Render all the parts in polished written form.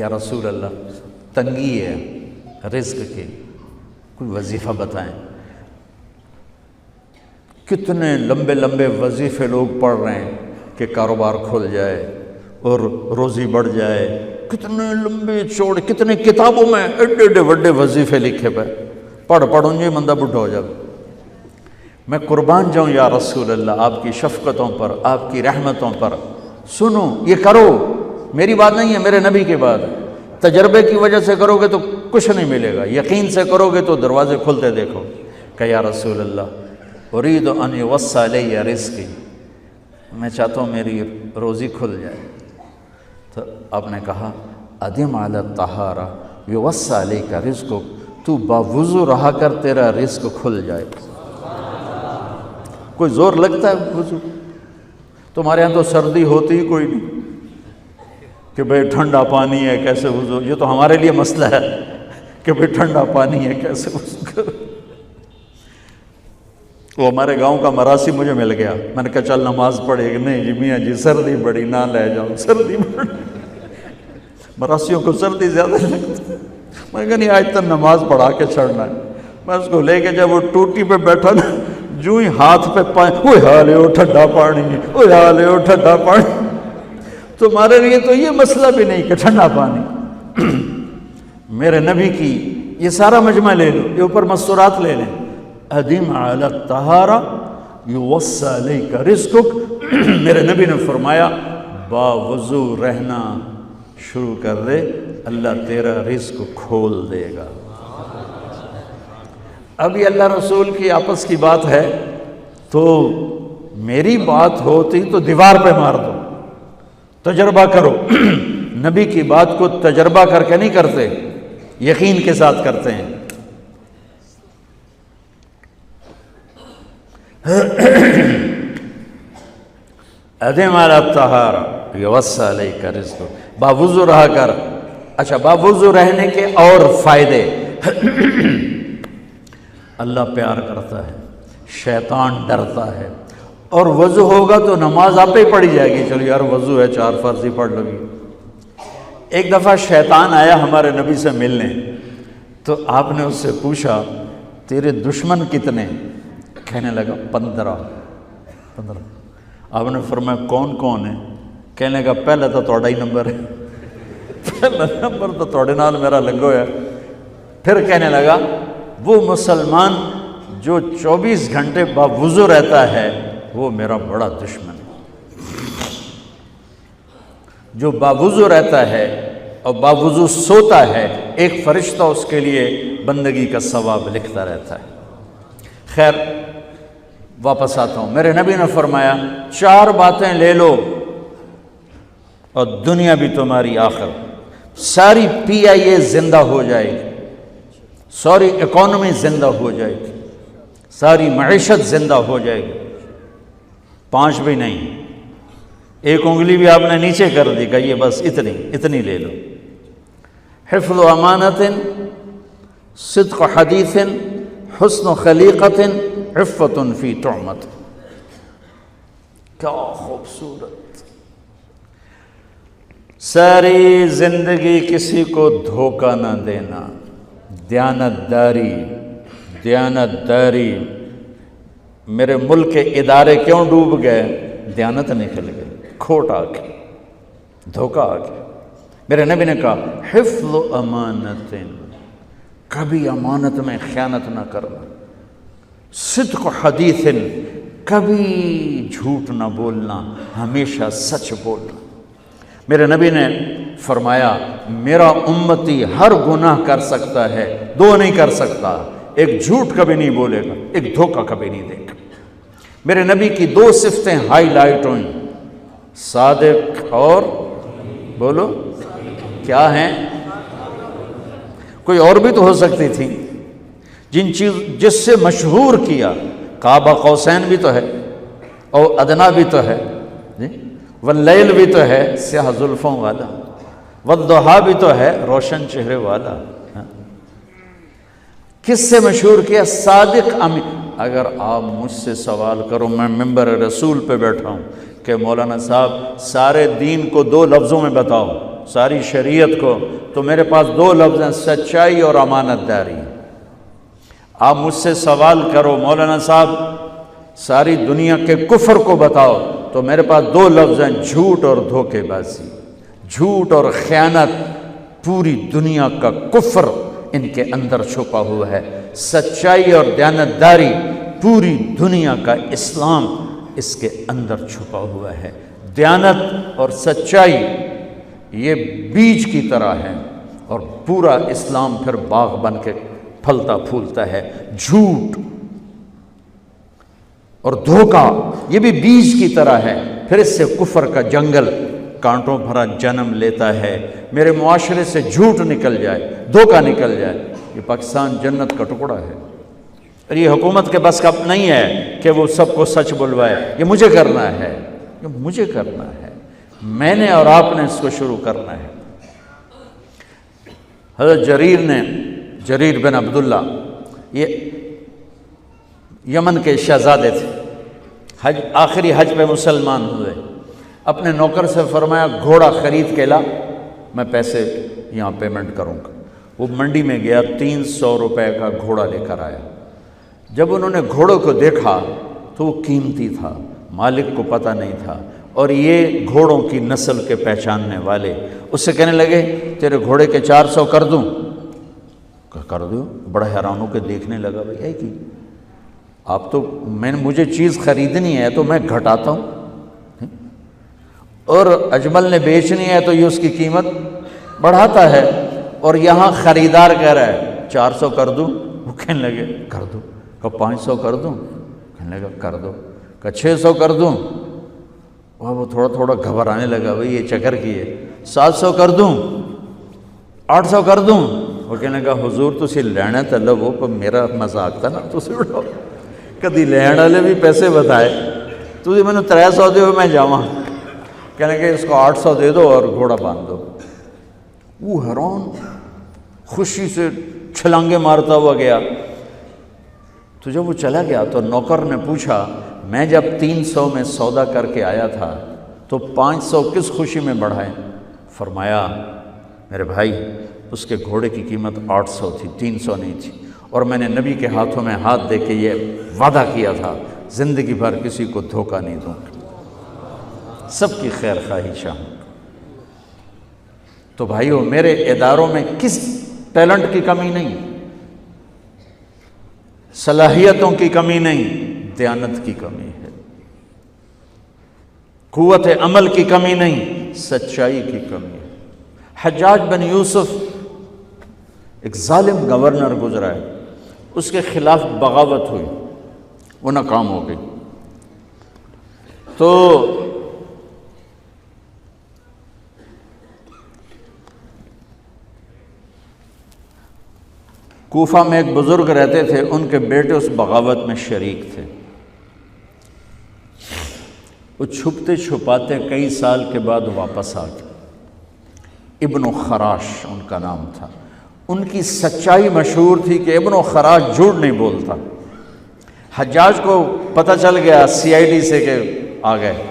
یا رسول اللہ تنگی ہے رزق کی، کوئی وظیفہ بتائیں۔ کتنے لمبے لمبے وظیفے لوگ پڑھ رہے ہیں کہ کاروبار کھل جائے اور روزی بڑھ جائے، کتنے لمبے چوڑے، کتنے کتابوں میں ایڈے ایڈے بڑے وظیفے لکھے پہ، پڑھوں یہ مندہ بڈھا ہو جائے۔ میں قربان جاؤں یا رسول اللہ آپ کی شفقتوں پر، آپ کی رحمتوں پر، سنو یہ کرو، میری بات نہیں ہے، میرے نبی کی بات ہے۔ تجربے کی وجہ سے کرو گے تو کچھ نہیں ملے گا، یقین سے کرو گے تو دروازے کھلتے دیکھو۔ کہ یا رسول اللہ ارید ان یوسع علی رزقی، میں چاہتا ہوں میری روزی کھل جائے۔ تو آپ نے کہا ادم علی الطہارہ یوسع علیک رزقک، تو باوضو رہا کر تیرا رزق کھل جائے۔ کوئی زور لگتا ہے وضو؟ تمہارے ہاں تو سردی ہوتی ہی کوئی نہیں کہ بھئی ٹھنڈا پانی ہے کیسے وضو، یہ تو ہمارے لیے مسئلہ ہے کہ بھئی ٹھنڈا پانی ہے کیسے وضو کرو۔ وہ ہمارے گاؤں کا مراسی مجھے مل گیا، میں نے کہا چل نماز پڑھے گی، نہیں جی میاں جی سردی بڑی نہ لے جاؤ، سردی بڑی، مراسیوں کو سردی زیادہ لگتی ہے۔ میں نے کہا نہیں آج تک نماز پڑھا کے چھڑنا ہے۔ میں اس کو لے کے جب وہ ٹوٹی پہ بیٹھا نا، جو ہی ہاتھ پہ پائیں، اوہ حالے ہو ٹھنڈا پانی، اوہ حالے ہو ٹھنڈا پانی۔ تمہارے لیے تو یہ مسئلہ بھی نہیں کہ ٹھنڈا پانی، میرے نبی کی یہ سارا مجمع لے لو، یہ اوپر مستورات لے لیں۔ ادم علی الطہارہ یوسع علیک رزقک، میرے نبی نے فرمایا باوضو رہنا شروع کر دے، اللہ تیرا رزق کھول دے گا۔ اب یہ اللہ رسول کی آپس کی بات ہے تو میری بات ہوتی تو دیوار پہ مار دو، تجربہ کرو۔ نبی کی بات کو تجربہ کر کے نہیں کرتے، یقین کے ساتھ کرتے ہیں۔ ادم علی الطہارہ یوسع علیک رزقک، باوضو رہا کر۔ اچھا باوضو رہنے کے اور فائدے، اللہ پیار کرتا ہے، شیطان ڈرتا ہے، اور وضو ہوگا تو نماز آپ ہی پڑھی جائے گی، چلو یار وضو ہے 4 فرض ہی پڑھ لو گی۔ ایک دفعہ شیطان آیا ہمارے نبی سے ملنے، تو آپ نے اس سے پوچھا تیرے دشمن کتنے؟ کہنے لگا 15۔ آپ نے فرمایا کون کون ہے؟ کہنے لگا پہلا تو تھوڑا ہی نمبر ہے، پہلا نمبر تو تھوڑے نال میرا لگو ہے۔ پھر کہنے لگا وہ مسلمان جو 24 گھنٹے باوضو رہتا ہے وہ میرا بڑا دشمن ہے۔ جو باوضو رہتا ہے اور باوضو سوتا ہے، ایک فرشتہ اس کے لیے بندگی کا ثواب لکھتا رہتا ہے۔ خیر واپس آتا ہوں، میرے نبی نے فرمایا 4 باتیں لے لو اور دنیا بھی تمہاری آخر، ساری PIA زندہ ہو جائے گی، ساری اکانومی زندہ ہو جائے گی، ساری معیشت زندہ ہو جائے گی۔ 5 بھی نہیں، 1 انگلی بھی آپ نے نیچے کر دی، کہیے بس اتنی لے لو۔ حفظ و امانت، صدق حدیث، حسن خلیقت، عفت فی طعمت۔ کیا خوبصورت! ساری زندگی کسی کو دھوکہ نہ دینا، دیانت داری۔ میرے ملک کے ادارے کیوں ڈوب گئے؟ دیانت نکل گئی، کھوٹ آ گئی، دھوکہ آ گیا۔ میرے نبی نے کہا حفظ امانت، کبھی امانت میں خیانت نہ کرنا، صدق حدیث، کبھی جھوٹ نہ بولنا، ہمیشہ سچ بولنا۔ میرے نبی نے فرمایا میرا امتی ہر گناہ کر سکتا ہے، 2 نہیں کر سکتا، ایک جھوٹ کبھی نہیں بولے گا، ایک دھوکہ کبھی نہیں دے گا۔ میرے نبی کی 2 صفتیں ہائی لائٹ ہوئیں، صادق اور بولو کیا ہیں؟ کوئی اور بھی تو ہو سکتی تھی، جس سے مشہور کیا، قاب قوسین بھی تو ہے، اور ادنا بھی تو ہے، واللیل بھی تو ہے سیاہ زلفوں والا، والضحیٰ بھی تو ہے روشن چہرے والا۔ کس سے مشہور کیا؟ صادق امین۔ اگر آپ مجھ سے سوال کرو، میں ممبر رسول پہ بیٹھا ہوں کہ مولانا صاحب سارے دین کو 2 لفظوں میں بتاؤ، ساری شریعت کو، تو میرے پاس دو لفظ ہیں، سچائی اور امانت داری۔ آپ مجھ سے سوال کرو مولانا صاحب ساری دنیا کے کفر کو بتاؤ، تو میرے پاس دو لفظ ہیں، جھوٹ اور دھوکے بازی۔ جھوٹ اور خیانت، پوری دنیا کا کفر ان کے اندر چھپا ہوا ہے۔ سچائی اور دیانتداری، پوری دنیا کا اسلام اس کے اندر چھپا ہوا ہے۔ دیانت اور سچائی یہ بیج کی طرح ہے، اور پورا اسلام پھر باغ بن کے پھلتا پھولتا ہے۔ جھوٹ اور دھوکہ یہ بھی بیج کی طرح ہے، پھر اس سے کفر کا جنگل کانٹوں بھرا جنم لیتا ہے۔ میرے معاشرے سے جھوٹ نکل جائے، دھوکہ نکل جائے، یہ پاکستان جنت کا ٹکڑا ہے۔ اور یہ حکومت کے بس کا نہیں ہے کہ وہ سب کو سچ بلوائے، یہ مجھے کرنا ہے، یہ مجھے کرنا ہے، میں نے اور آپ نے اس کو شروع کرنا ہے۔ حضرت جریر بن عبداللہ یہ یمن کے شہزادے تھے، آخری حج پہ مسلمان ہوئے۔ اپنے نوکر سے فرمایا گھوڑا خرید کے لا، میں پیسے یہاں پیمنٹ کروں گا۔ وہ منڈی میں گیا، 300 روپے کا گھوڑا لے کر آیا۔ جب انہوں نے گھوڑوں کو دیکھا تو وہ قیمتی تھا، مالک کو پتہ نہیں تھا، اور یہ گھوڑوں کی نسل کے پہچاننے والے اس سے کہنے لگے تیرے گھوڑے کے 400 کر دوں؟ کر دو۔ بڑا حیران ہو کے دیکھنے لگا، بھائی ہے کہ آپ تو مجھے چیز خریدنی ہے تو میں گھٹاتا ہوں، اور اجمل نے بیچنی ہے تو یہ اس کی قیمت بڑھاتا ہے، اور یہاں خریدار کہہ رہا ہے 400 کر دوں؟ وہ کہنے لگے کر دو۔ کہ 500 کر دوں؟ کہنے لگا کر دو۔ کہ 600 کر دوں؟ وہ تھوڑا تھوڑا گھبرانے لگا، بھئی یہ چکر کی ہے۔ 700 کر دوں؟ 800 کر دوں؟ وہ کہنے لگا حضور تسی لینا تے لو، پر میرا مذاق تھا نا، تسی اڑو کدی لین والے بھی پیسے بتائے، تسی میں نے 300 دے میں جاواں۔ کہنے کہ اس کو 800 دے دو اور گھوڑا باندھ دو۔ وہ حیران، خوشی سے چھلانگے مارتا ہوا گیا۔ تو جب وہ چلا گیا تو نوکر نے پوچھا میں جب 300 میں سودا کر کے آیا تھا تو 500 کس خوشی میں بڑھائے؟ فرمایا میرے بھائی اس کے گھوڑے کی قیمت 800 تھی، 300 نہیں تھی، اور میں نے نبی کے ہاتھوں میں ہاتھ دے کے یہ وعدہ کیا تھا زندگی بھر کسی کو دھوکہ نہیں دوں گا، سب کی خیر خواہی چاہوں۔ تو بھائیو میرے اداروں میں کس ٹیلنٹ کی کمی نہیں، صلاحیتوں کی کمی نہیں، دیانت کی کمی ہے، قوت عمل کی کمی نہیں، سچائی کی کمی ہے۔ حجاج بن یوسف ایک ظالم گورنر گزرا ہے، اس کے خلاف بغاوت ہوئی، وہ ناکام ہو گئی۔ تو کوفہ میں ایک بزرگ رہتے تھے، ان کے بیٹے اس بغاوت میں شریک تھے۔ وہ چھپتے چھپاتے کئی سال کے بعد واپس آ گئے۔ ابن خراش ان کا نام تھا۔ ان کی سچائی مشہور تھی کہ ابن خراش جھوٹ نہیں بولتا۔ حجاج کو پتہ چل گیا CID سے کہ آ گئے،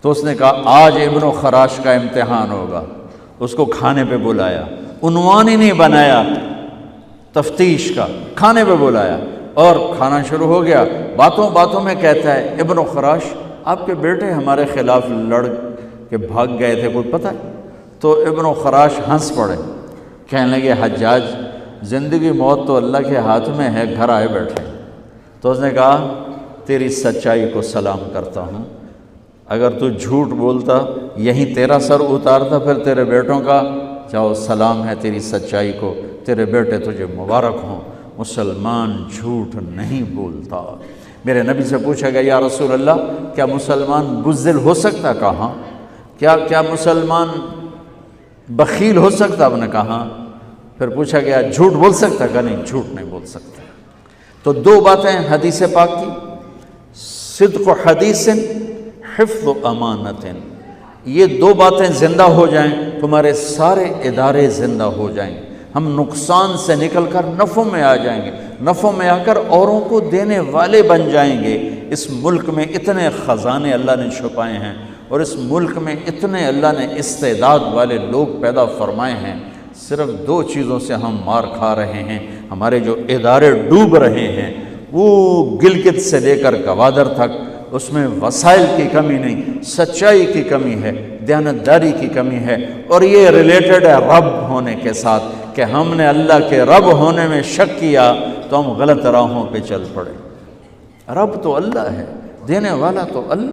تو اس نے کہا آج ابن خراش کا امتحان ہوگا۔ اس کو کھانے پہ بلایا، عنوان ہی نہیں بنایا تفتیش کا، کھانے پہ بلایا اور کھانا شروع ہو گیا۔ باتوں باتوں میں کہتا ہے ابن خراش آپ کے بیٹے ہمارے خلاف لڑ کے بھاگ گئے تھے، کوئی پتہ ہے؟ تو ابن خراش ہنس پڑے، کہنے لگے حجاج زندگی موت تو اللہ کے ہاتھ میں ہے، گھر آئے بیٹھے۔ تو اس نے کہا تیری سچائی کو سلام کرتا ہوں، اگر تو جھوٹ بولتا یہیں تیرا سر اتارتا، پھر تیرے بیٹوں کا جاؤ سلام ہے تیری سچائی کو، تیرے بیٹے تجھے مبارک ہوں، مسلمان جھوٹ نہیں بولتا۔ میرے نبی سے پوچھا گیا یا رسول اللہ کیا مسلمان بزدل ہو سکتا؟ کہا کیا مسلمان بخیل ہو سکتا؟ آپ نے کہا۔ پھر پوچھا گیا جھوٹ بول سکتا؟ کہا نہیں، جھوٹ نہیں بول سکتا۔ تو دو باتیں حدیث پاک کی، صدق حدیث، حفظ امانت، یہ دو باتیں زندہ ہو جائیں تمہارے سارے ادارے زندہ ہو جائیں، ہم نقصان سے نکل کر نفع میں آ جائیں گے، نفع میں آ کر اوروں کو دینے والے بن جائیں گے۔ اس ملک میں اتنے خزانے اللہ نے چھپائے ہیں، اور اس ملک میں اتنے اللہ نے استعداد والے لوگ پیدا فرمائے ہیں، صرف 2 چیزوں سے ہم مار کھا رہے ہیں۔ ہمارے جو ادارے ڈوب رہے ہیں وہ گلگت سے لے کر گوادر تک، اس میں وسائل کی کمی نہیں، سچائی کی کمی ہے، دیانتداری کی کمی ہے، اور یہ ریلیٹڈ ہے رب ہونے کے ساتھ کہ ہم نے اللہ کے رب ہونے میں شک کیا تو ہم غلط راہوں پہ چل پڑے۔ رب تو اللہ ہے، دینے والا تو اللہ